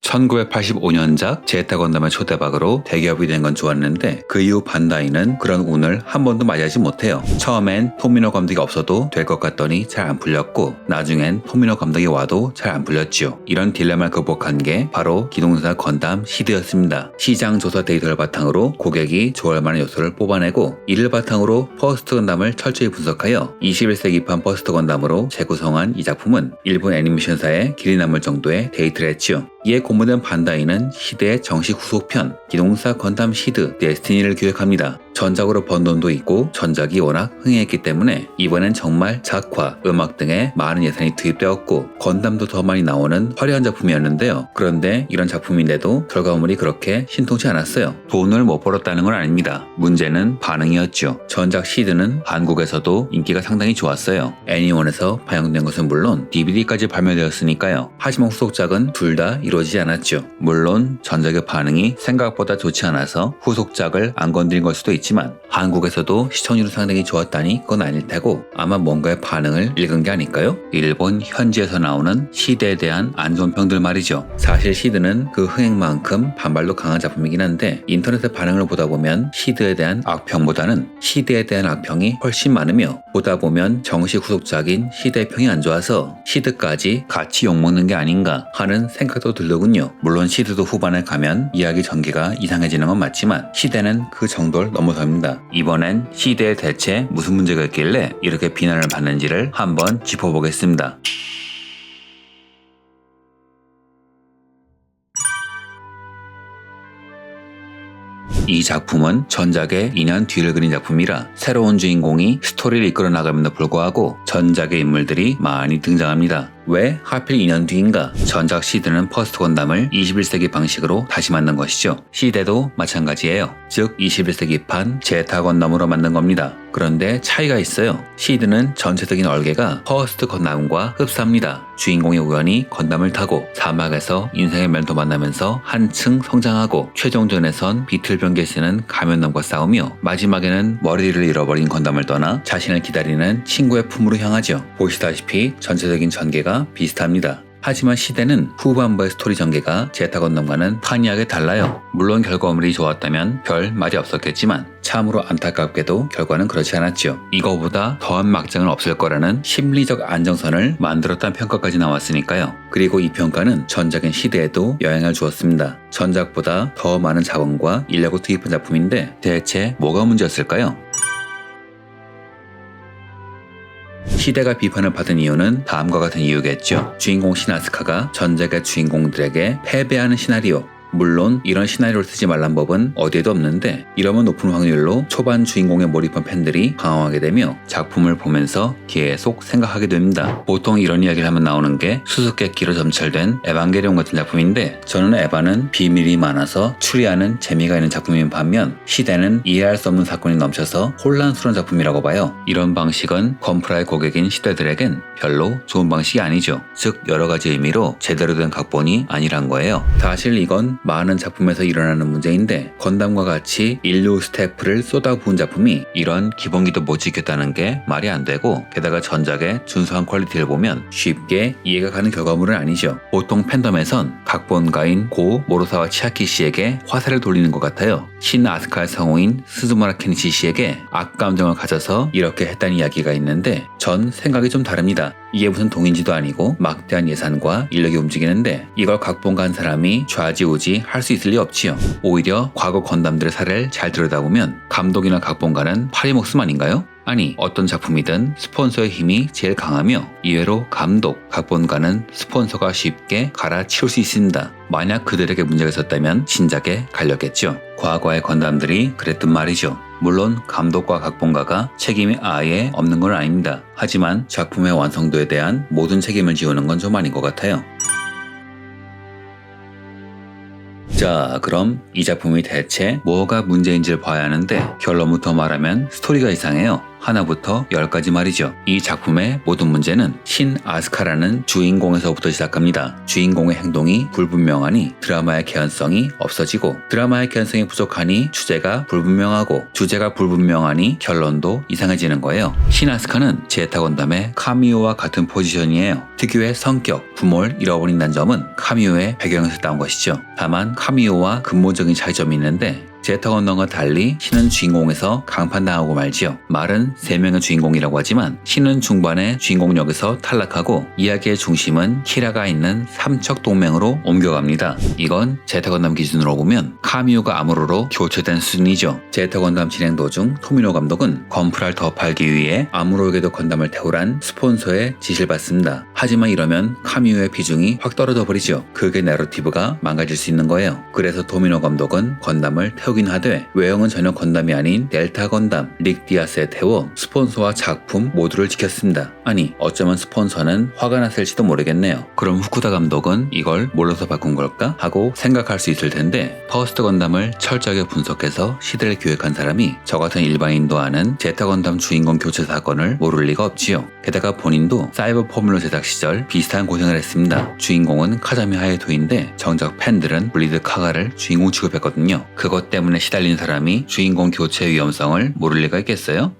1985년작 제타 건담의 초대박으로 대기업이 된 건 좋았는데 그 이후 반다이는 그런 운을 한 번도 맞이하지 못해요. 처음엔 토미노 감독이 없어도 될 것 같더니 잘 안 풀렸고 나중엔 토미노 감독이 와도 잘 안 풀렸지요. 이런 딜레마를 극복한 게 바로 기동사 건담 시드였습니다. 시장 조사 데이터를 바탕으로 고객이 좋아할 만한 요소를 뽑아내고 이를 바탕으로 퍼스트 건담을 철저히 분석하여 21세기판 퍼스트 건담으로 재구성한 이 작품은 일본 애니메이션사에 길이 남을 정도의 데이트를 했지요. 이에 고무된 반다이는 시드의 정식 후속편 기동사 건담 시드 데스티니를 기획합니다. 전작으로 번 돈도 있고 전작이 워낙 흥행했기 때문에 이번엔 정말 작화, 음악 등에 많은 예산이 투입되었고 건담도 더 많이 나오는 화려한 작품이었는데요. 그런데 이런 작품인데도 결과물이 그렇게 신통치 않았어요. 돈을 못 벌었다는 건 아닙니다. 문제는 반응이었죠. 전작 시드는 한국에서도 인기가 상당히 좋았어요. 애니원에서 반영된 것은 물론 DVD까지 발매되었으니까요. 하지만 후속작은 둘 다 이루어지지 않았죠. 물론 전작의 반응이 생각보다 좋지 않아서 후속작을 안 건드린 걸 수도 있지만 한국에서도 시청률이 상당히 좋았다니 그건 아닐 테고 아마 뭔가의 반응을 읽은 게 아닐까요? 일본 현지에서 나오는 시드에 대한 안 좋은 평들 말이죠. 사실 시드는 그 흥행만큼 반발도 강한 작품이긴 한데 인터넷의 반응을 보다 보면 시드에 대한 악평보다는 시드에 대한 악평이 훨씬 많으며 보다 보면 정식 후속작인 시드의 평이 안 좋아서 시드까지 같이 욕먹는 게 아닌가 하는 생각도 들더군요. 물론 시드도 후반에 가면 이야기 전개가 이상해지는 건 맞지만 시대는 그 정도를 넘어섭니다. 이번엔 시대에 대체 무슨 문제가 있길래 이렇게 비난을 받는지를 한번 짚어보겠습니다. 이 작품은 전작의 2년 뒤를 그린 작품이라 새로운 주인공이 스토리를 이끌어 나감에도 불구하고 전작의 인물들이 많이 등장합니다. 왜 하필 2년 뒤인가? 전작 시드는 퍼스트 건담을 21세기 방식으로 다시 만든 것이죠. 시대도 마찬가지예요. 즉 21세기판 제타 건담으로 만든 겁니다. 그런데 차이가 있어요. 시드는 전체적인 얼개가 퍼스트 건담과 흡사합니다. 주인공이 우연히 건담을 타고 사막에서 인생의 멘토 만나면서 한층 성장하고 최종전에선 비틀병기에 쓰는 가면남과 싸우며 마지막에는 머리를 잃어버린 건담을 떠나 자신을 기다리는 친구의 품으로 향하죠. 보시다시피 전체적인 전개가 비슷합니다. 하지만 시대는 후반부의 스토리 전개가 제타 건담과는 판이하게 달라요. 물론 결과물이 좋았다면 별 말이 없었겠지만 참으로 안타깝게도 결과는 그렇지 않았죠. 이거보다 더한 막장은 없을 거라는 심리적 안정선을 만들었다는 평가까지 나왔으니까요. 그리고 이 평가는 전작인 시대에도 영향을 주었습니다. 전작보다 더 많은 자원과 인력을 투입한 작품인데 대체 뭐가 문제였을까요? 시대가 비판을 받은 이유는 다음과 같은 이유겠죠. 주인공 시나스카가 전작의 주인공들에게 패배하는 시나리오. 물론 이런 시나리오를 쓰지 말란 법은 어디에도 없는데 이러면 높은 확률로 초반 주인공에 몰입한 팬들이 방황하게 되며 작품을 보면서 계속 생각하게 됩니다. 보통 이런 이야기를 하면 나오는 게 수수께끼로 점철된 에반게리온 같은 작품인데 저는 에바는 비밀이 많아서 추리하는 재미가 있는 작품인 반면 시대는 이해할 수 없는 사건이 넘쳐서 혼란스러운 작품이라고 봐요. 이런 방식은 건프라의 고객인 시대들에겐 별로 좋은 방식이 아니죠. 즉 여러 가지 의미로 제대로 된 각본이 아니란 거예요. 사실 이건 많은 작품에서 일어나는 문제인데 건담과 같이 인류 스태프를 쏟아부은 작품이 이런 기본기도 못 지켰다는 게 말이 안 되고 게다가 전작의 준수한 퀄리티를 보면 쉽게 이해가 가는 결과물은 아니죠. 보통 팬덤에선 각본가인 고 모로사와 치아키 씨에게 화살을 돌리는 것 같아요. 신 아스카의 성우인 스즈무라 케니치 씨에게 악감정을 가져서 이렇게 했다는 이야기가 있는데 전 생각이 좀 다릅니다. 이게 무슨 동인지도 아니고 막대한 예산과 인력이 움직이는데 이걸 각본가 한 사람이 좌지우지 할 수 있을 리 없지요. 오히려 과거 건담들의 사례를 잘 들여다보면 감독이나 각본가는 파리 목숨 아닌가요? 아니 어떤 작품이든 스폰서의 힘이 제일 강하며 이외로 감독, 각본가는 스폰서가 쉽게 갈아치울 수 있습니다. 만약 그들에게 문제가 있었다면 신작에 갈렸겠죠. 과거의 건담들이 그랬던 말이죠. 물론 감독과 각본가가 책임이 아예 없는 건 아닙니다. 하지만 작품의 완성도에 대한 모든 책임을 지우는 건 좀 아닌 것 같아요. 자, 그럼 이 작품이 대체 뭐가 문제인지를 봐야 하는데 결론부터 말하면 스토리가 이상해요. 하나부터 10까지 말이죠. 이 작품의 모든 문제는 신 아스카라는 주인공에서부터 시작합니다. 주인공의 행동이 불분명하니 드라마의 개연성이 없어지고, 드라마의 개연성이 부족하니 주제가 불분명하고, 주제가 불분명하니 결론도 이상해지는 거예요. 신 아스카는 제타 건담의 카미오와 같은 포지션이에요. 특유의 성격, 부모를 잃어버린다는 점은 카미오의 배경에서 따온 것이죠. 다만 카미오와 근본적인 차이점이 있는데, 제타 건담과 달리 신은 주인공에서 강판당하고 말지요. 말은 3명의 주인공이라고 하지만 신은 중반에 주인공 역에서 탈락하고 이야기의 중심은 키라가 있는 삼척 동맹으로 옮겨갑니다. 이건 제타 건담 기준으로 보면 카미오가 아무로로 교체된 수준이죠. 제타 건담 진행 도중 토미노 감독은 건프라를 더 팔기 위해 아무로에게도 건담을 태우란 스폰서의 지시를 받습니다. 하지만 이러면 카미오의 비중이 확 떨어져 버리죠. 그게 내러티브가 망가질 수 있는 거예요. 그래서 토미노 감독은 건담을 태우긴 하되 외형은 전혀 건담이 아닌 델타 건담 릭 디아스에 태워 스폰서와 작품 모두를 지켰습니다. 아니, 어쩌면 스폰서는 화가 났을지도 모르겠네요. 그럼 후쿠다 감독은 이걸 몰라서 바꾼 걸까 하고 생각할 수 있을 텐데, 퍼스트 건담을 철저하게 분석해서 시대를 기획한 사람이 저 같은 일반인도 아는 제타 건담 주인공 교체 사건을 모를 리가 없지요. 게다가 본인도 사이버 포뮬러 제작 시절 비슷한 고생을 했습니다. 주인공은 카자미 하야토인데 정작 팬들은 블리드 카가를 주인공 취급했거든요. 그것 때문에 시달린 사람이 주인공 교체 위험성을 모를 리가 있겠어요?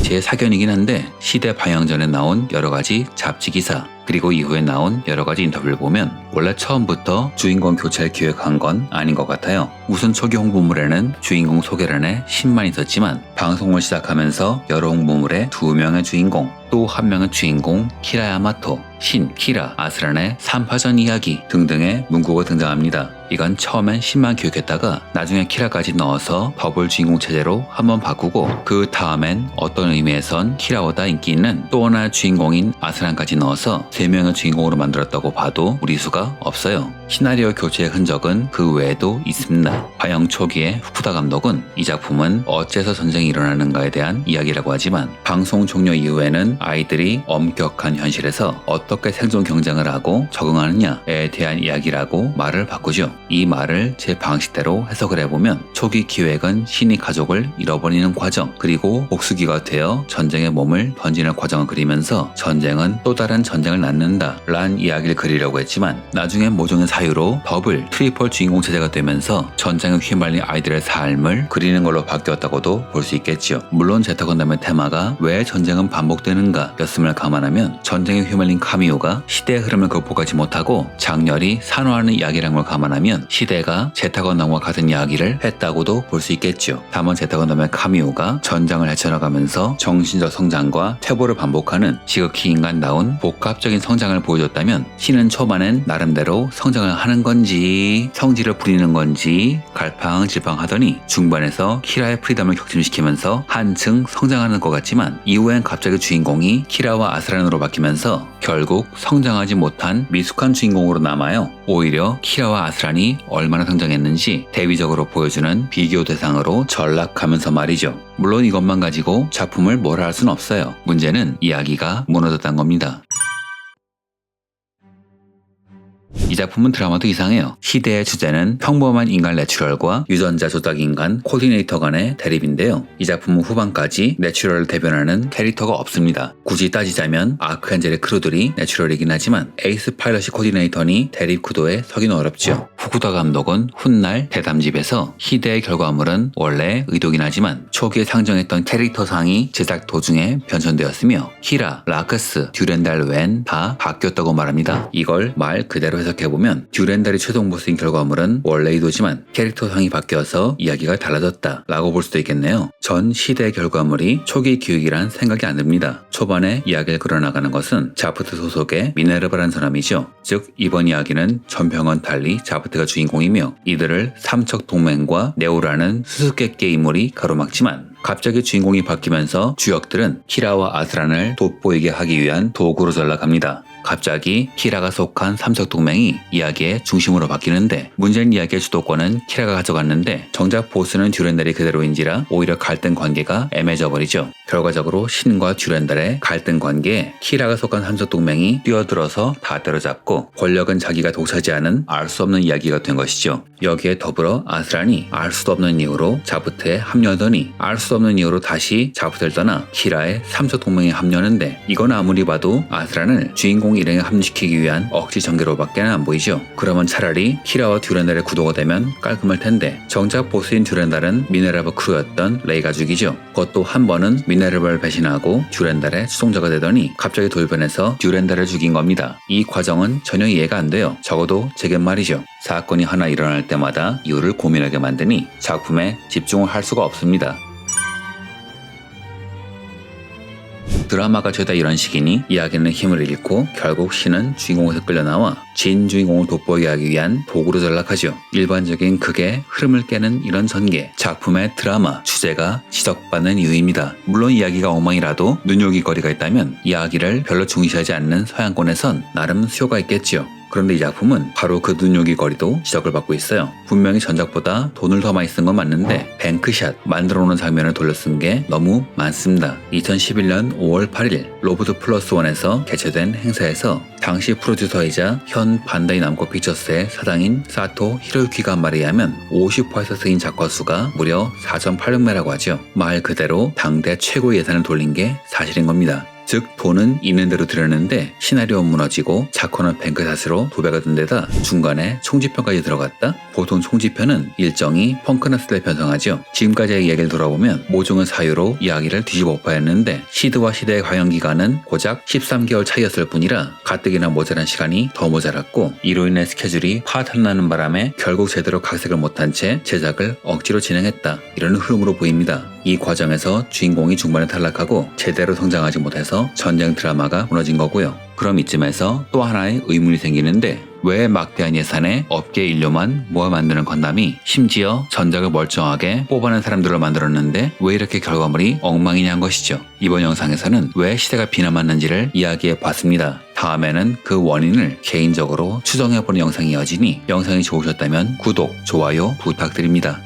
제 사견이긴 한데, 시대 방영 전에 나온 여러가지 잡지 기사 그리고 이후에 나온 여러가지 인터뷰를 보면 원래 처음부터 주인공 교체를 기획한 건 아닌 것 같아요. 우선 초기 홍보물에는 주인공 소개란에 신만 있었지만 방송을 시작하면서 여러 홍보물에 2명의 주인공, 또 1명의 주인공 키라 야마토, 신, 키라, 아스란의 3파전 이야기 등등의 문구가 등장합니다. 이건 처음엔 신만 기획했다가 나중에 키라까지 넣어서 더블 주인공 체제로 한번 바꾸고, 그 다음엔 어떤 의미에선 키라보다 인기 있는 또 하나 주인공인 아스란까지 넣어서 3명의 주인공으로 만들었다고 봐도 무리수가 없어요. 시나리오 교체의 흔적은 그 외에도 있습니다. 방영 초기에 후쿠다 감독은 이 작품은 어째서 전쟁이 일어나는가에 대한 이야기라고 하지만, 방송 종료 이후에는 아이들이 엄격한 현실에서 어떻게 생존 경쟁을 하고 적응하느냐에 대한 이야기라고 말을 바꾸죠. 이 말을 제 방식대로 해석을 해보면 초기 기획은 신이 가족을 잃어버리는 과정, 그리고 복수기가 되어 전쟁에 몸을 던지는 과정을 그리면서 전쟁은 또 다른 전쟁을 낳는다 란 이야기를 그리려고 했지만, 나중에 모종의 사유로 더블, 트리플 주인공 체제가 되면서 전쟁에 휘말린 아이들의 삶을 그리는 걸로 바뀌었다고도 볼 수 있겠죠. 물론 제타 건담의 테마가 왜 전쟁은 반복되는가 였음을 감안하면 전쟁에 휘말린 카미오가 시대의 흐름을 극복하지 못하고 장렬히 산화하는 이야기라는 걸 감안하면 시대가 제타 건담과 같은 이야기를 했다고도 볼 수 있겠죠. 다만 제타 건담의 카미오가 전장을 헤쳐나가면서 정신적 성장과 퇴보를 반복하는 지극히 인간다운 복합적인 성장을 보여줬다면, 신은 초반엔 나름대로 성장을 하는 건지 성질을 부리는 건지 갈팡질팡하더니 중반에서 키라의 프리덤을 격침시키면서 한층 성장하는 것 같지만, 이후엔 갑자기 주인공이 키라와 아스란으로 바뀌면서 결국 성장하지 못한 미숙한 주인공으로 남아요. 오히려 키라와 아스란이 얼마나 성장했는지 대비적으로 보여주는 비교 대상으로 전락하면서 말이죠. 물론 이것만 가지고 작품을 뭐라 할 순 없어요. 문제는 이야기가 무너졌다는 겁니다. 이 작품은 드라마도 이상해요. 시대의 주제는 평범한 인간 내추럴과 유전자 조작 인간 코디네이터 간의 대립인데요. 이 작품은 후반까지 내추럴을 대변하는 캐릭터가 없습니다. 굳이 따지자면 아크엔젤의 크루들이 내추럴이긴 하지만 에이스 파일럿이 코디네이터니 대립 구도에 서기는 어렵죠. 후쿠다 감독은 훗날 대담집에서 시대의 결과물은 원래 의도긴 하지만 초기에 상정했던 캐릭터상이 제작 도중에 변천되었으며 키라, 라크스, 듀렌달 외엔 다 바뀌었다고 말합니다. 이걸 말 그대로 해석해보면 듀렌달이 최종 보스인 결과물은 원래 의도지만 캐릭터상이 바뀌어서 이야기가 달라졌다 라고 볼 수도 있겠네요. 전 시대의 결과물이 초기 기획이란 생각이 안 듭니다. 초반에 이야기를 끌어나가는 것은 자프트 소속의 미네르바라는 사람이죠. 즉 이번 이야기는 전편과는 달리 자프트가 주인공이며 이들을 삼척 동맹과 네오라는 수수께끼 인물이 가로막지만, 갑자기 주인공이 바뀌면서 주역들은 키라와 아스란을 돋보이게 하기 위한 도구로 전락합니다. 갑자기 키라가 속한 삼척동맹이 이야기의 중심으로 바뀌는데 문제는 이야기의 주도권은 키라가 가져갔는데 정작 보스는 듀렌달이 그대로인지라 오히려 갈등 관계가 애매해져 버리죠. 결과적으로 신과 듀렌달의 갈등 관계에 키라가 속한 삼척동맹이 뛰어들어서 다 때려잡고 권력은 자기가 독차지하는 알 수 없는 이야기가 된 것이죠. 여기에 더불어 아스란이 알 수도 없는 이유로 자부트에 합류하더니 알 수 없는 이유로 다시 자부트를 떠나 키라의 삼척동맹에 합류하는데 이건 아무리 봐도 아스란을 주인공 일행에 합류시키기 위한 억지 전개로밖에 안 보이죠. 그러면 차라리 키라와 듀렌달의 구도가 되면 깔끔할 텐데 정작 보스인 듀렌달은 미네랄버 크루였던 레이 가족이죠. 그것도 한 번은 미네랄버를 배신하고 듀렌달의 수송자가 되더니 갑자기 돌변해서 듀렌달을 죽인 겁니다. 이 과정은 전혀 이해가 안 돼요. 적어도 제겐 말이죠. 사건이 하나 일어날 때마다 이유를 고민하게 만드니 작품에 집중을 할 수가 없습니다. 드라마가 죄다 이런 식이니 이야기는 힘을 잃고 결국 신은 주인공에서 끌려나와 진 주인공을 돋보이게 하기 위한 도구로 전락하죠. 일반적인 극의 흐름을 깨는 이런 전개, 작품의 드라마, 주제가 지적받는 이유입니다. 물론 이야기가 엉망이라도 눈요깃거리가 있다면 이야기를 별로 중시하지 않는 서양권에선 나름 수요가 있겠지요. 그런데 이 작품은 바로 그 눈요깃거리도 지적을 받고 있어요. 분명히 전작보다 돈을 더 많이 쓴 건 맞는데 뱅크샷 만들어놓는 장면을 돌려쓴 게 너무 많습니다. 2011년 5월 8일 로보트 플러스 원에서 개최된 행사에서 당시 프로듀서이자 현 반다이 남코 픽처스의 사장인 사토 히로유키가 한 말에 의하면 50화에서 쓰인 작화 수가 무려 4,800매라고 하죠. 말 그대로 당대 최고의 예산을 돌린 게 사실인 겁니다. 즉 돈은 있는 대로 들였는데 시나리오는 무너지고 작화는 뱅크샷으로 도배가 된 데다 중간에 총지편까지 들어갔다? 보통 총지편은 일정이 펑크나 스타일 편성하죠. 지금까지의 이야기를 돌아보면 모종의 사유로 이야기를 뒤집어 엎어야했는데 시드와 시대의 관영 기간은 고작 13개월 차이였을 뿐이라 가뜩이나 모자란 시간이 더 모자랐고 이로 인해 스케줄이 파탄나는 바람에 결국 제대로 각색을 못한 채 제작을 억지로 진행했다. 이런 흐름으로 보입니다. 이 과정에서 주인공이 중반에 탈락하고 제대로 성장하지 못해서 전쟁 드라마가 무너진 거고요. 그럼 이쯤에서 또 하나의 의문이 생기는데 왜 막대한 예산에 업계 인류만 모아 만드는 건담이 심지어 전작을 멀쩡하게 뽑아낸 사람들로 만들었는데 왜 이렇게 결과물이 엉망이냐는 것이죠. 이번 영상에서는 왜 시대가 비난받는지를 이야기해 봤습니다. 다음에는 그 원인을 개인적으로 추정해보는 영상이 이어지니 영상이 좋으셨다면 구독, 좋아요 부탁드립니다.